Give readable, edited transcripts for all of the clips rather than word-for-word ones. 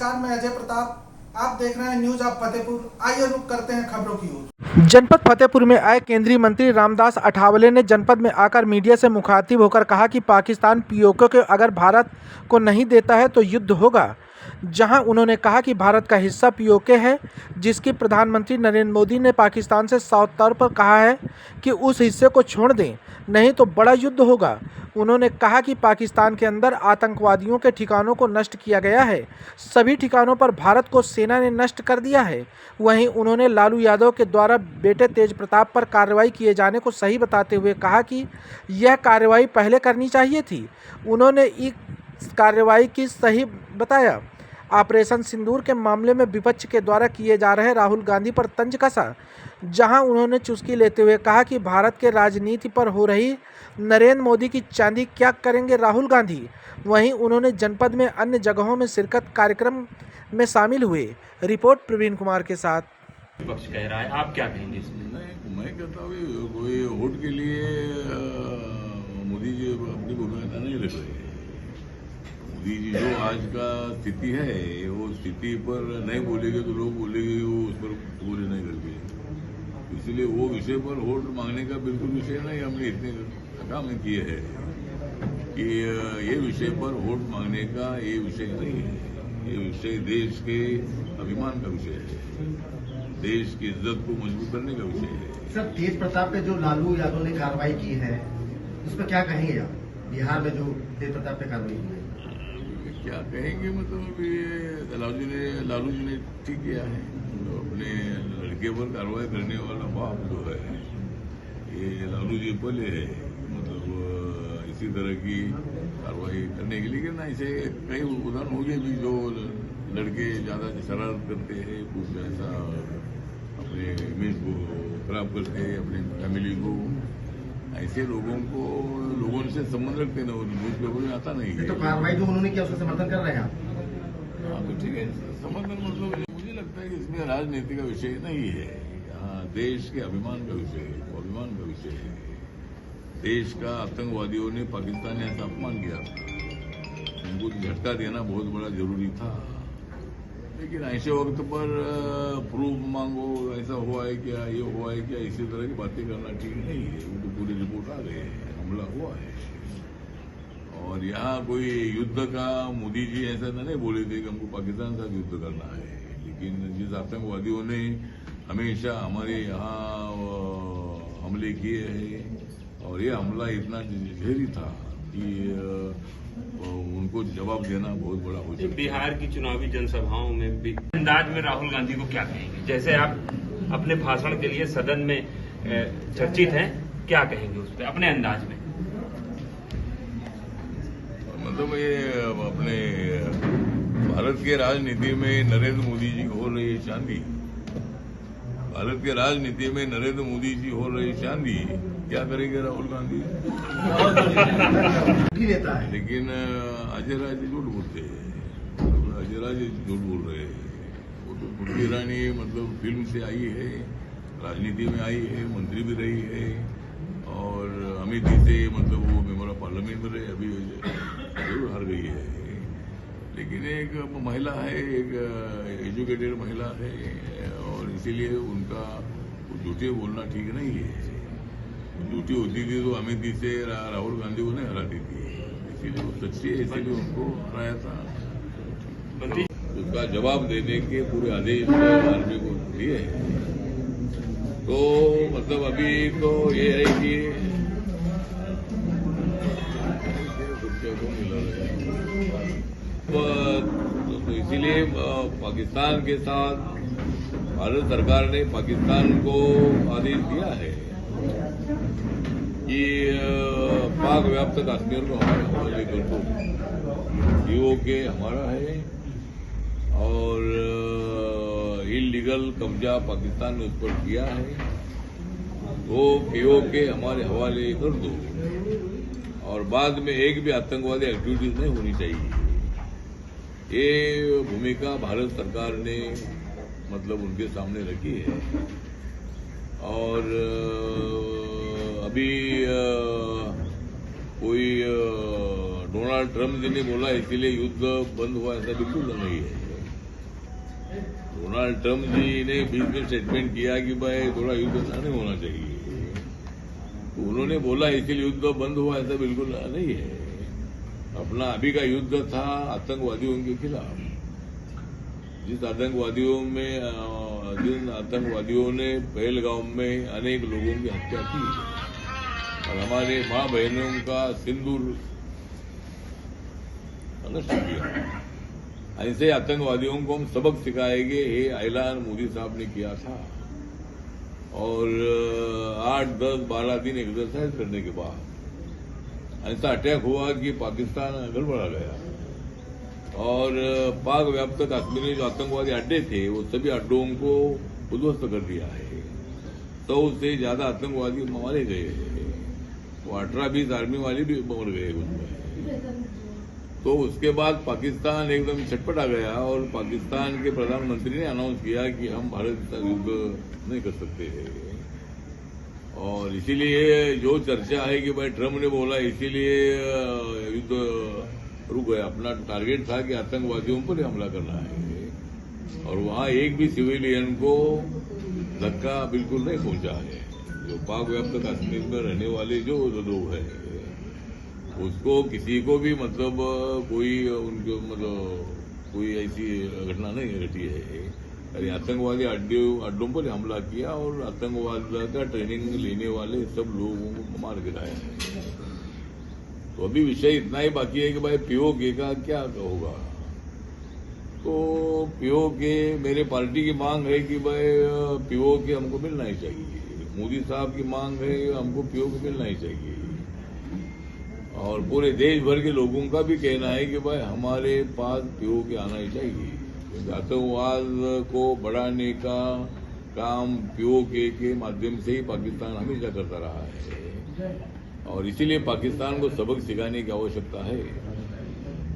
नमस्कार, मैं अजय प्रताप। आप देख रहे हैं न्यूज ऑफ फतेहपुर। आइए रुक करते हैं खबरों की ओर। जनपद फतेहपुर में आए केंद्रीय मंत्री रामदास अठावले ने जनपद में आकर मीडिया से मुखातिब होकर कहा कि पाकिस्तान पीओके को अगर भारत को नहीं देता है तो युद्ध होगा। जहां उन्होंने कहा कि भारत का हिस्सा पीओके है, जिसकी प्रधानमंत्री नरेंद्र मोदी ने पाकिस्तान से साफ तौर पर कहा है कि उस हिस्से को छोड़ दें, नहीं तो बड़ा युद्ध होगा। उन्होंने कहा कि पाकिस्तान के अंदर आतंकवादियों के ठिकानों को नष्ट किया गया है, सभी ठिकानों पर भारत को सेना ने नष्ट कर दिया है। वहीं उन्होंने लालू यादव के द्वारा बेटे तेज प्रताप पर कार्रवाई किए जाने को सही बताते हुए कहा कि यह कार्रवाई पहले करनी चाहिए थी। उन्होंने इस कार्रवाई की सही बताया। ऑपरेशन सिंदूर के मामले में विपक्ष के द्वारा किए जा रहे राहुल गांधी पर तंज कसा, जहां उन्होंने चुस्की लेते हुए कहा कि भारत के राजनीति पर हो रही नरेंद्र मोदी की चांदी क्या करेंगे राहुल गांधी। वहीं उन्होंने जनपद में अन्य जगहों में शिरकत कार्यक्रम में शामिल हुए। रिपोर्ट प्रवीण कुमार के साथ। विपक्ष कह रहा है, आप क्या कहेंगे इसमें? नहीं, मैं कहता हूँ कोई वोट के लिए मोदी जी अपनी भूमिका नहीं रख रहे हैं। मोदी जी जो आज का स्थिति है वो स्थिति पर नहीं बोलेंगे तो लोग बोलेंगे वो उस पर पूरे नहीं करके, इसलिए वो विषय पर वोट मांगने का बिल्कुल विषय नहीं। हमने इतने काम किए हैं कि ये विषय पर वोट मांगने का ये विषय नहीं है। ये विषय देश के अभिमान का विषय है, देश की इज्जत को मजबूत करने का विषय है। सर, तेज प्रताप पे जो लालू यादव ने कार्रवाई की है उस पर क्या कहेंगे आप? बिहार में जो तेज प्रताप पे कार्रवाई की है क्या कहेंगे, मतलब ये लालू जी ने ठीक किया है। तो अपने लड़के पर कार्रवाई करने वाला बाप जो है ये लालू जी पहले है, मतलब इसी तरह की कार्रवाई करने के लिए ना ऐसे कई उदाहरण हो गए भी जो लड़के ज्यादा शरारत करते हैं, कुछ ऐसा अपने इमेज को खराब करते हैं, अपने फैमिली को, ऐसे लोगों से संबंध रखते ना, न्यूज पेपर में आता नहीं है। तो कार्रवाई जो उन्होंने किया उसका समर्थन कर रहे हैं आप? हाँ तो ठीक है, समर्थन मतलब मुझे लगता है कि इसमें राजनीति का विषय नहीं है। यहाँ देश के अभिमान का विषय है, स्वाभिमान का विषय है। देश का आतंकवादियों ने पाकिस्तान ने ऐसा अपमान किया था, उनको झटका देना बहुत बड़ा जरूरी था। लेकिन ऐसे वक्त पर प्रूफ मांगो, ऐसा हुआ है क्या, ये हुआ है क्या, इसी तरह की बातें करना ठीक नहीं है। उनको पूरी रिपोर्ट आ गई है, हमला हुआ है। और यहाँ कोई युद्ध का मोदी जी ऐसा नहीं बोले थे कि हमको पाकिस्तान के साथ युद्ध करना है, लेकिन जिस आतंकवादियों ने हमेशा हमारे यहाँ हमले किए हैं और ये हमला इतना जहरी था कि उनको जवाब देना बहुत बड़ा हो जाए। बिहार की चुनावी जनसभाओं में भी अंदाज में राहुल गांधी को क्या कहेंगे? जैसे आप अपने भाषण के लिए सदन में चर्चित हैं, क्या कहेंगे उस पर अपने अंदाज में? मतलब ये अपने भारत के राजनीति में नरेंद्र मोदी जी हो रही चांदी, भारत के राजनीति में नरेंद्र मोदी जी हो रही चांदी, क्या करेंगे राहुल गांधी? नेता है लेकिन अजय राय जी झूठ बोलते हैं, अजय राय जी झूठ बोल रहे हैं। वो तो स्मृति ईरानी मतलब फिल्म से आई है, राजनीति में आई है, मंत्री भी रही है और अमित जी से मतलब वो मेंबर ऑफ पार्लियामेंट में रहे, अभी जरूर हार गई है। लेकिन एक महिला है, एक एजुकेटेड महिला है और इसीलिए उनका झूठे बोलना ठीक नहीं है। झूठी होती थी तो अमित जी से राहुल गांधी को नहीं हराती थी, इसीलिए वो सच्ची है, इसीलिए उनको हराया था। तो उसका जवाब देने के पूरे आदेश आर्मी को दिए। तो मतलब अभी तो ये है कि तो इसीलिए पाकिस्तान के साथ भारत सरकार ने पाकिस्तान को आदेश दिया है कि पाक व्याप्त कश्मीर को हमारे हवाले कर दो। पीओके हमारा है और इलीगल कब्जा पाकिस्तान ने उस पर किया है, वो पीओके हमारे हवाले कर दो और बाद में एक भी आतंकवादी एक्टिविटीज नहीं होनी चाहिए। ये भूमिका भारत सरकार ने मतलब उनके सामने रखी है। और अभी कोई डोनाल्ड ट्रंप जी ने बोला इसीलिए युद्ध बंद हुआ, ऐसा बिल्कुल नहीं है। डोनाल्ड ट्रंप जी ने बीच में स्टेटमेंट किया कि भाई थोड़ा युद्ध नहीं होना चाहिए, तो उन्होंने बोला इसीलिए युद्ध बंद हुआ, ऐसा बिल्कुल नहीं है। अपना अभी का युद्ध था आतंकवादियों के खिलाफ। जिन आतंकवादियों ने पहलगाम में अनेक लोगों की हत्या की और हमारे मां बहनों का सिंदूर नष्ट किया, ऐसे आतंकवादियों को हम सबक सिखाएंगे, ये ऐलान मोदी साहब ने किया था। और 8, 10, 12 दिन एक्सरसाइज करने के बाद ऐसा अटैक हुआ कि पाकिस्तान गड़बड़ा गया और पाक व्याप्त कश्मीर में जो आतंकवादी अड्डे थे वो सभी अड्डों को उद्ध्वस्त कर दिया है। 100 से ज्यादा आतंकवादी मारे गए हैं, वो 18-20 आर्मी वाले भी मर गए उसमें। तो उसके बाद पाकिस्तान एकदम छटपटा गया और पाकिस्तान के प्रधानमंत्री ने अनाउंस किया कि हम भारत का युद्ध नहीं कर सकते हैं। और इसीलिए जो चर्चा है कि भाई ट्रंप ने बोला इसीलिए युद्ध रुक गया। अपना टारगेट था कि आतंकवादियों पर हमला करना है और वहां एक भी सिविलियन को धक्का बिल्कुल नहीं पहुंचा है। जो पाक व्याप्त कश्मीर में रहने वाले जो लोग हैं उसको किसी को भी मतलब कोई उनके मतलब कोई ऐसी घटना नहीं घटी है। अरे आतंकवादी अड्डों पर हमला किया और आतंकवाद का ट्रेनिंग लेने वाले सब लोगों को मार गिराया है। तो अभी विषय इतना ही बाकी है कि भाई पीओके का क्या होगा। तो पीओके मेरे पार्टी की मांग है कि भाई पीओके हमको मिलना ही चाहिए। मोदी साहब की मांग है हमको पीओके मिलना ही चाहिए और पूरे देश भर के लोगों का भी कहना है कि भाई हमारे पास पीओके आना ही चाहिए। क्योंकि आतंकवाद को बढ़ाने का काम पीओके के माध्यम से ही पाकिस्तान हमेशा करता रहा है और इसीलिए पाकिस्तान को सबक सिखाने की आवश्यकता है।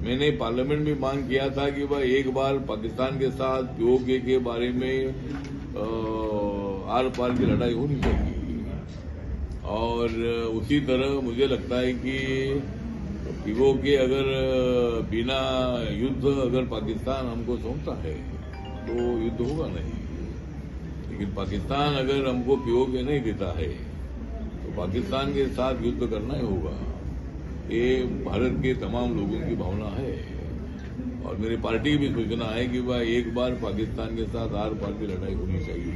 मैंने पार्लियामेंट में मांग किया था कि भाई एक बार पाकिस्तान के साथ पीओके के बारे में आर पार की लड़ाई होनी चाहिए और उसी तरह मुझे लगता है कि पीओके अगर बिना युद्ध अगर पाकिस्तान हमको सौंपता है तो युद्ध होगा नहीं, लेकिन पाकिस्तान अगर हमको पीओके नहीं देता है तो पाकिस्तान के साथ युद्ध करना ही होगा। ये भारत के तमाम लोगों की भावना है और मेरी पार्टी की भी सूचना है कि भाई एक बार पाकिस्तान के साथ आर पार की लड़ाई होनी चाहिए।